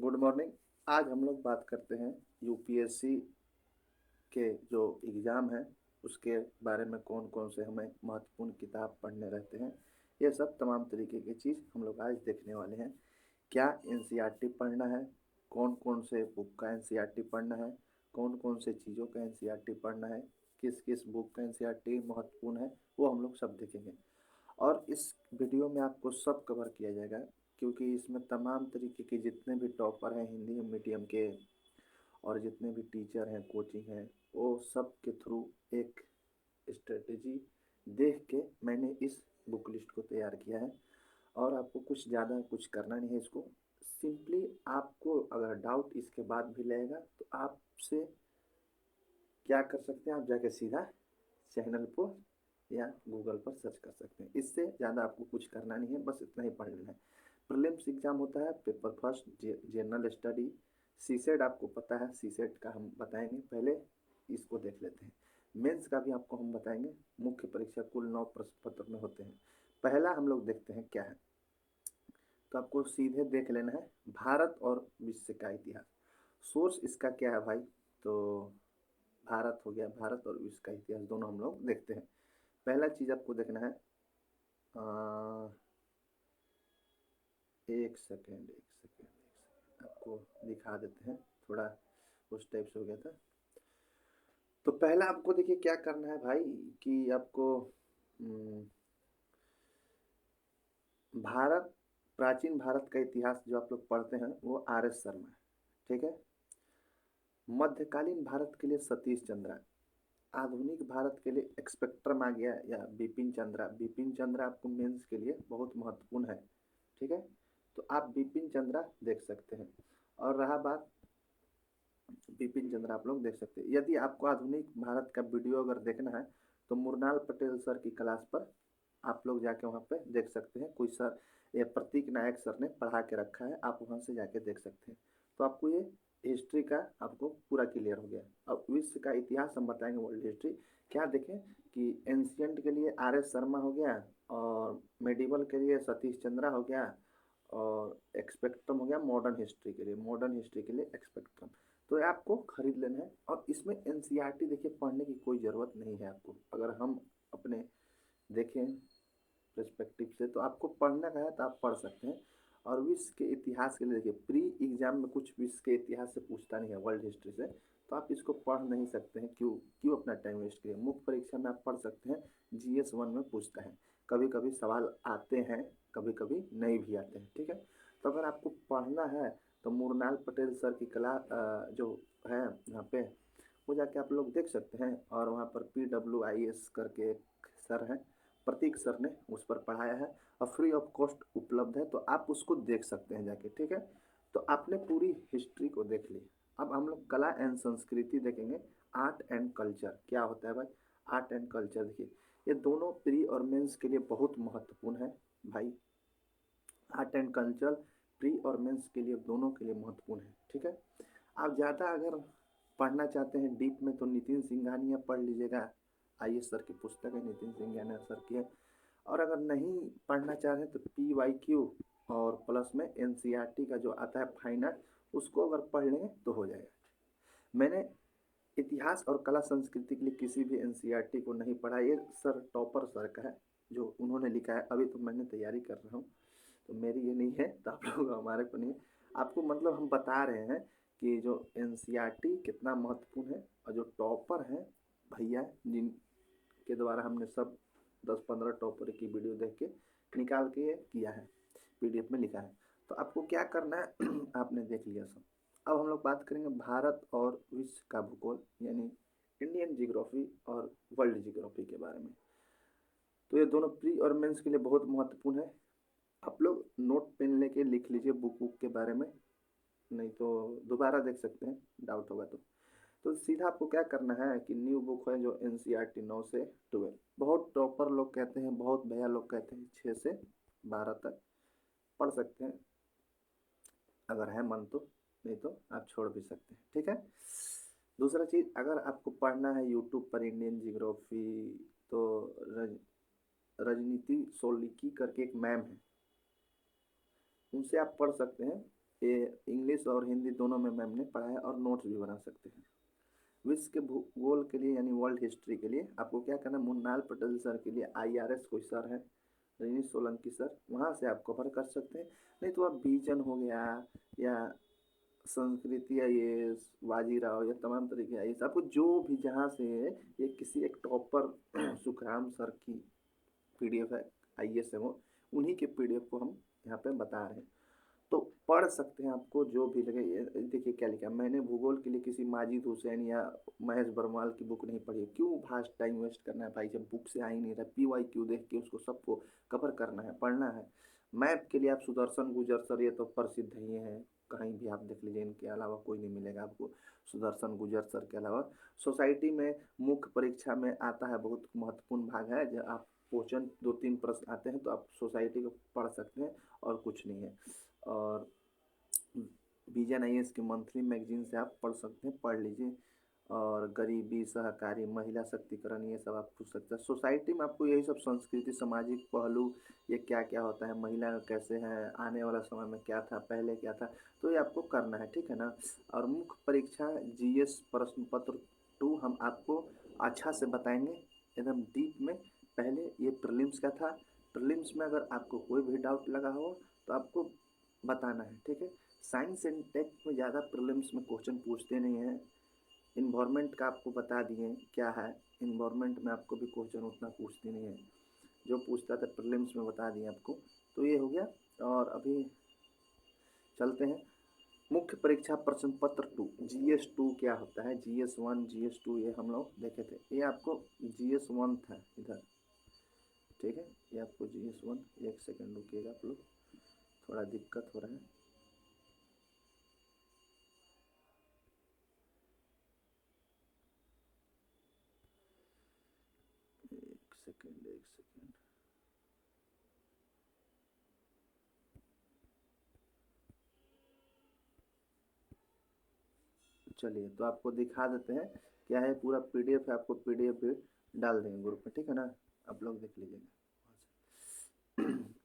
Good morning. आज हम लोग बात करते हैं यूपीएससी के जो एग्ज़ाम है उसके बारे में। कौन कौन से हमें महत्वपूर्ण किताब पढ़ने रहते हैं, ये सब तमाम तरीके की चीज़ हम लोग आज देखने वाले हैं। क्या एनसीईआरटी पढ़ना है, कौन कौन से बुक का एनसीईआरटी पढ़ना है, कौन कौन से चीज़ों का एनसीईआरटी पढ़ना है, किस किस बुक का एनसीईआरटी महत्वपूर्ण है, वो हम लोग सब देखेंगे। और इस वीडियो में आपको सब कवर किया जाएगा, क्योंकि इसमें तमाम तरीके के जितने भी टॉपर हैं हिंदी मीडियम के और जितने भी टीचर हैं, कोचिंग हैं, वो सब के थ्रू एक स्ट्रेटेजी देख के मैंने इस बुक लिस्ट को तैयार किया है। और आपको कुछ ज़्यादा कुछ करना नहीं है इसको। सिंपली आपको अगर डाउट इसके बाद भी लगेगा तो आपसे क्या कर सकते हैं, आप जाके सीधा चैनल पर या गूगल पर सर्च कर सकते हैं। इससे ज़्यादा आपको कुछ करना नहीं है, बस इतना ही पढ़ लेना है। प्रीलिम्स एग्जाम होता है, paper first general study. CSAT आपको पता है, सीसेट का हम बताएंगे, पहले इसको देख लेते हैं। मेंस का भी आपको हम बताएंगे। मुख्य परीक्षा कुल 9 प्रश्न पत्र में होते हैं। पहला हम लोग देखते हैं क्या है, तो आपको सीधे देख लेना है भारत और विश्व का इतिहास। सोर्स इसका क्या है भाई, तो भारत हो गया। भारत और विश्व का इतिहास दोनों हम लोग देखते हैं। पहला चीज आपको देखना है, एक सेकेंड आपको दिखा देते हैं। थोड़ा उस टाइप से हो गया था। तो पहला आपको देखिए क्या करना है भाई, कि आपको भारत, प्राचीन भारत का इतिहास जो आप लोग पढ़ते हैं वो आर एस शर्मा है, ठीक है। मध्यकालीन भारत के लिए सतीश चंद्रा। आधुनिक भारत के लिए एक्सपेक्ट्रम आ गया या बिपिन चंद्रा। बिपिन चंद्रा आपको मेंस के लिए बहुत महत्वपूर्ण है, ठीक है। तो आप बिपिन चंद्रा देख सकते हैं। और रहा बात, बिपिन चंद्रा आप लोग देख सकते हैं। यदि आपको आधुनिक भारत का वीडियो अगर देखना है तो मुरनाल पटेल सर की क्लास पर आप लोग जाके वहाँ पे देख सकते हैं। कोई सर, ये प्रतीक नायक सर ने पढ़ा के रखा है, आप वहाँ से जाके देख सकते हैं। तो आपको ये हिस्ट्री का आपको पूरा क्लियर हो गया। अब विश्व का इतिहास हम बताएंगे, वर्ल्ड हिस्ट्री। क्या देखें कि एंशियंट के लिए आर एस शर्मा हो गया, और मेडिवल के लिए सतीश चंद्रा हो गया, और एक्सपेक्ट्रम हो गया मॉडर्न हिस्ट्री के लिए। मॉडर्न हिस्ट्री के लिए एक्सपेक्ट्रम। तो ये आपको खरीद लेना है। और इसमें एनसीईआरटी देखिए पढ़ने की कोई ज़रूरत नहीं है आपको। अगर हम अपने देखें पर्सपेक्टिव से, तो आपको पढ़ना का है तो आप पढ़ सकते हैं। और विश्व के इतिहास के लिए देखिए, प्री एग्जाम में कुछ विश्व के इतिहास से पूछता नहीं है, वर्ल्ड हिस्ट्री से। तो आप इसको पढ़ नहीं सकते हैं। क्यों क्यों अपना टाइम वेस्ट करिए। मुख्य परीक्षा में आप पढ़ सकते हैं, GS 1 में पूछता है। कभी कभी सवाल आते हैं, कभी कभी नहीं भी आते हैं, ठीक है। तो अगर आपको पढ़ना है तो मुरनाल पटेल सर की क्लास जो है यहाँ पे, वो जाके आप लोग देख सकते हैं। और वहाँ पर PWIS करके एक सर हैं, प्रतीक सर ने उस पर पढ़ाया है, और फ्री ऑफ कॉस्ट उपलब्ध है, तो आप उसको देख सकते हैं जाके, ठीक है। तो आपने पूरी हिस्ट्री को देख ली। अब हम लोग कला एंड संस्कृति देखेंगे। आर्ट एंड कल्चर क्या होता है भाई, आर्ट एंड कल्चर देखिए, ये दोनों प्री और मेंस के लिए बहुत महत्वपूर्ण है भाई। आर्ट एंड कल्चर प्री और मेंस के लिए, दोनों के लिए महत्वपूर्ण है, ठीक है। आप ज़्यादा अगर पढ़ना चाहते हैं डीप में तो नितिन सिंघानिया पढ़ लीजिएगा। IAS सर की पुस्तक है, नितिन सिंघानिया सर की है। और अगर नहीं पढ़ना चाह रहे हैं तो PYQ और प्लस में NCERT का जो आता है फाइन आर्ट, उसको अगर पढ़ लेंगे तो हो जाएगा। मैंने इतिहास और कला संस्कृति के लिए किसी भी NCERT को नहीं पढ़ा। ये सर टॉपर सर का है जो उन्होंने लिखा है। अभी तो मैंने तैयारी कर रहा हूँ, तो मेरी ये नहीं है, तो आप लोग हमारे को नहीं है। आपको मतलब हम बता रहे हैं कि जो NCERT कितना महत्वपूर्ण है, और जो टॉपर हैं भैया जिनके द्वारा हमने सब 10-15 टॉपर की वीडियो देख के निकाल के ये किया है, PDF में लिखा है। तो आपको क्या करना है आपने देख लिया सब। अब हम लोग बात करेंगे भारत और विश्व का भूगोल, यानी इंडियन जियोग्राफी और वर्ल्ड जियोग्राफी के बारे में। तो ये दोनों प्री और मेंस के लिए बहुत महत्वपूर्ण है। आप लोग नोट पेन लेके लिख लीजिए बुक बुक के बारे में, नहीं तो दोबारा देख सकते हैं डाउट होगा तो सीधा आपको क्या करना है कि न्यू बुक है जो NCERT 9 से 12। बहुत टॉपर लोग कहते हैं, बहुत भैया लोग कहते हैं 6 से 12 तक पढ़ सकते हैं अगर है मन तो, नहीं तो आप छोड़ भी सकते हैं, ठीक है। दूसरा चीज़, अगर आपको पढ़ना है यूट्यूब पर इंडियन जियोग्राफी, तो रजनीति सोलिकी करके एक मैम है, उनसे आप पढ़ सकते हैं। ये इंग्लिश और हिंदी दोनों में मैम ने पढ़ा है और नोट्स भी बना सकते हैं। विश्व के भूगोल के लिए यानी वर्ल्ड हिस्ट्री के लिए आपको क्या करना है, मुन्नाल पटेल सर के लिए IRS कोई सर है, रजनीश सोलंकी सर, वहाँ से आप कवर कर सकते हैं। नहीं तो आप बीजन हो गया या संस्कृत या ये बाजीराव या तमाम तरीके आई आपको जो भी जहाँ से ये किसी एक टॉपर सुखराम सर की PDF है, IAS है वो, उन्हीं के PDF को हम यहाँ पे बता रहे हैं। तो पढ़ सकते हैं, आपको जो भी लगे। देखिए क्या लिखा, मैंने भूगोल के लिए किसी माजिद हुसैन या महेश बरवाल की बुक नहीं पढ़ी। क्यों फास्ट टाइम वेस्ट करना है भाई, जब बुक से आ ही नहीं रहा। PYQ देख के उसको सबको कवर करना है, पढ़ना है। मैप के लिए आप सुदर्शन गुजर सर, ये तो प्रसिद्ध ही है, कहीं भी आप देख लीजिए, इनके अलावा कोई नहीं मिलेगा आपको सुदर्शन गुजर सर के अलावा। सोसाइटी में मुख्य परीक्षा में आता है, बहुत महत्वपूर्ण भाग है। जब आप क्वेश्चन 2-3 प्रश्न आते हैं तो आप सोसाइटी को पढ़ सकते हैं और कुछ नहीं है। और विजन IAS के मंथली मैगजीन से आप पढ़ सकते हैं, पढ़ लीजिए। और गरीबी, सहकारी, महिला शक्तिकरण, ये सब आप पूछ सकते हैं। सोसाइटी में आपको यही सब संस्कृति, सामाजिक पहलू, ये क्या क्या होता है, महिला कैसे हैं, आने वाला समय में क्या था, पहले क्या था, तो ये आपको करना है, ठीक है ना। और मुख्य परीक्षा GS प्रश्न पत्र 2 हम आपको अच्छा से बताएंगे, एकदम डीप में। पहले ये प्रीलिम्स का था, प्रीलिम्स में अगर आपको कोई भी डाउट लगा हो तो आपको बताना है, ठीक है। साइंस एंड टेक में ज़्यादा प्रीलिम्स में क्वेश्चन पूछते नहीं हैं। इन्वायरमेंट का आपको बता दिए क्या है, इन्वायरमेंट में आपको भी क्वेश्चन उतना पूछते नहीं है, जो पूछता था प्रीलिम्स में बता दिए आपको। तो ये हो गया। और अभी चलते हैं मुख्य परीक्षा प्रश्न पत्र 2, GS2 क्या होता है, GS1 GS2 ये हम लोग देखे थे। ये आपको GS1 था इधर, ठीक है। ये आपको GS1, एक सेकेंड रुकिएगा आप लोग, थोड़ा दिक्कत हो रहा है। एक सेकेंड, एक सेकेंड। चलिए तो आपको दिखा देते हैं क्या है, पूरा PDF है, आपको PDF भी डाल देंगे ग्रुप में, ठीक है ना। आप लोग देख लीजिएगा।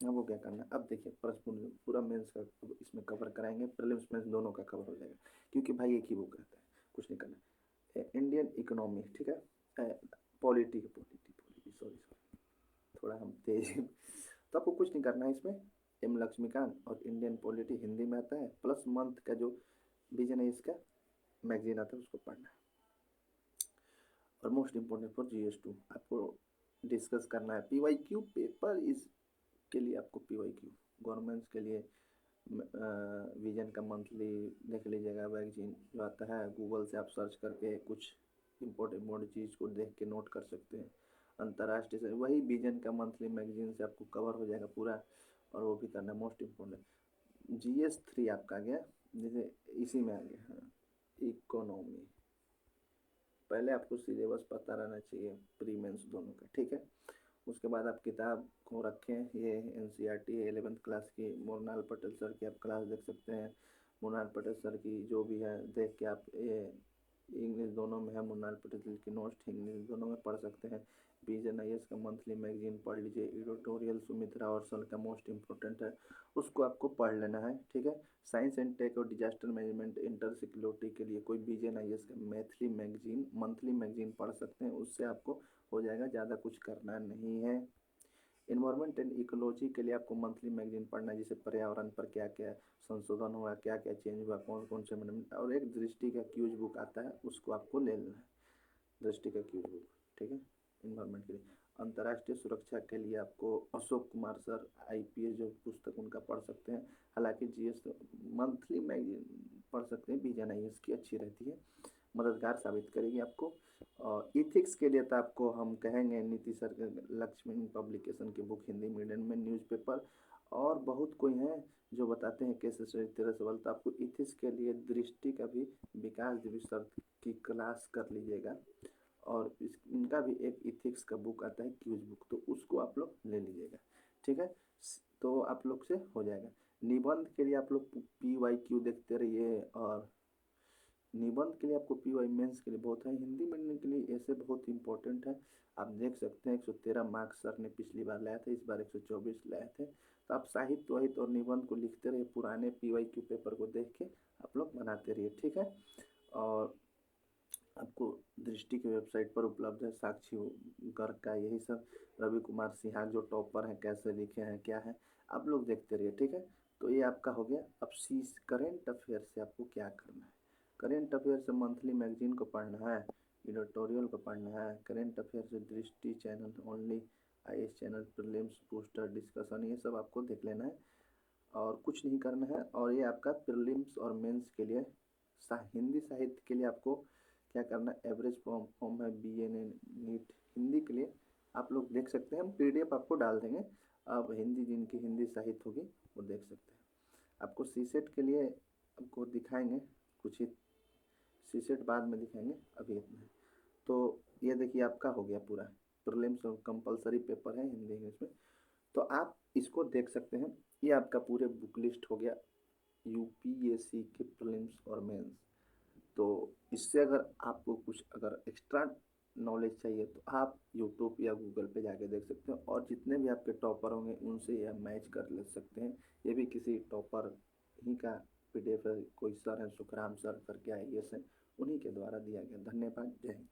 अब वो क्या करना है, अब देखिए प्रश्न पूरा मेंस का इसमें कवर कराएंगे, प्रीलिम्स मेंस दोनों का कवर हो जाएगा, क्योंकि भाई एक ही बुक रहता है, कुछ नहीं करना। इंडियन इकोनॉमी, ठीक है। Polity polity polity sorry sorry, थोड़ा हम तेज हैं। तो आपको कुछ नहीं करना है इसमें। M लक्ष्मीकांत और इंडियन पॉलिटी हिंदी में आता है, प्लस मंथ का जो विजन है इसका मैगजीन आता है उसको पढ़ना है। और मोस्ट इम्पोर्टेंट फॉर GS2 आपको डिस्कस करना है। PYQ पेपर इस के लिए आपको PYQ गवर्नमेंट्स के लिए विजन का मंथली देख लीजिएगा मैगजीन जो आता है, गूगल से आप सर्च करके कुछ इम्पोर्टेंट चीज़ को देख के नोट कर सकते हैं। अंतर्राष्ट्रीय से वही विजन का मंथली मैगजीन से आपको कवर हो जाएगा पूरा, और वो भी करना मोस्ट इम्पोर्टेंट। GS3 आपका आ गया, जैसे इसी में आ गया, हाँ, इकोनॉमी। पहले आपको सिलेबस पता रहना चाहिए प्री मेंस दोनों का, ठीक है। उसके बाद आप किताब को रखें, ये NCERT 11th क्लास की मोरनाल पटेल सर की आप क्लास देख सकते हैं। मोरनाल पटेल सर की जो भी है देख के आप, ये इंग्लिश दोनों में है, मोरनाल पटेल की नोट्स इंग्लिश दोनों में पढ़ सकते हैं। विजन IAS का मंथली मैगजीन पढ़ लीजिए। एडिटोरियल सुमित्रा और सन का मोस्ट इम्पोर्टेंट है, उसको आपको पढ़ लेना है, ठीक है। साइंस एंड टेक और डिजास्टर मैनेजमेंट इंटर सिक्योरिटी के लिए कोई विजन IAS का मैथिली मैगजीन मंथली मैगजीन पढ़ सकते हैं, उससे आपको हो जाएगा, ज़्यादा कुछ करना नहीं है। इन्वायरमेंट एंड इकोलॉजी के लिए आपको मंथली मैगजीन पढ़ना है, जैसे पर्यावरण पर क्या क्या संशोधन हुआ, क्या क्या चेंज हुआ, कौन कौन से मैनेजमेंट, और एक दृष्टि का क्यूज बुक आता है उसको आपको ले लेना है, दृष्टि का क्यूज बुक, ठीक है। इन्वायरमेंट के लिए अंतर्राष्ट्रीय सुरक्षा के लिए आपको अशोक कुमार सर IPS जो पुस्तक उनका पढ़ सकते हैं। हालांकि GS मंथली मैगजीन पढ़ सकते हैं, विजन IAS की अच्छी रहती है, मददगार साबित करेगी आपको। और इथिक्स के लिए तो आपको हम कहेंगे नीति सर के लक्ष्मी पब्लिकेशन की बुक हिंदी मीडियम में, न्यूज़पेपर, और बहुत कोई हैं जो बताते हैं कैसे सही तरह से। तो आपको इथिक्स के लिए दृष्टि का भी विकास देवी सर की क्लास कर लीजिएगा, और इनका भी एक इथिक्स का बुक आता है क्यूज बुक, तो उसको आप लोग ले लीजिएगा, ठीक है। तो आप लोग से हो जाएगा। निबंध के लिए आप लोग PYQ देखते रहिए, और निबंध के लिए आपको PY मेंस के लिए बहुत है, हिंदी मीडियम के लिए ऐसे बहुत इंपॉर्टेंट है। आप देख सकते हैं 113 मार्क्स सर ने पिछली बार लाया था, इस बार 124 लाए थे, तो आप साहित्य वहित और निबंध को लिखते रहिए, पुराने PYQ पेपर को देख के आप लोग बनाते रहिए, ठीक है। और आपको दृष्टि की वेबसाइट पर उपलब्ध है साक्षी गर्ग का यही सब, रवि कुमार सिन्हा जो टॉपर हैं कैसे लिखे हैं क्या है, आप लोग देखते रहिए, ठीक है। तो ये आपका हो गया। अब करेंट अफेयर से आपको क्या करना है। करेंट अफेयर से मंथली मैगजीन को पढ़ना है, एडिटोरियल को पढ़ना है। करेंट अफेयर से दृष्टि channel only, IAS channel, prelims poster discussion, ये सब आपको देख लेना है और कुछ नहीं करना है। और ये आपका प्रीलिम्स और मेंस के लिए हिंदी साहित्य के लिए आपको क्या करना है, एवरेज फॉर्म है BNA नीट हिंदी के लिए आप लोग देख सकते हैं, हम PDF आपको डाल देंगे। अब हिंदी जिनकी हिंदी साहित्य होगी वो देख सकते हैं। आपको CSET के लिए आपको दिखाएंगे कुछ ही, CSET बाद में दिखाएंगे, अभी इतना है। तो ये देखिए आपका हो गया पूरा प्रीलिम्स और कंपलसरी पेपर है हिंदी इंग्लिश में, तो आप इसको देख सकते हैं। ये आपका पूरे बुक लिस्ट हो गया UPSC के प्रीलिम्स और मेंस। तो इससे अगर आपको कुछ अगर एक्स्ट्रा नॉलेज चाहिए तो आप यूट्यूब या गूगल पे जाके देख सकते हैं, और जितने भी आपके टॉपर होंगे उनसे यह मैच कर ले सकते हैं। ये भी किसी टॉपर ही का PDF है, कोई सर है सुखराम सर करके IAS हैं, उन्हीं के द्वारा दिया गया। धन्यवाद, जय हिंद।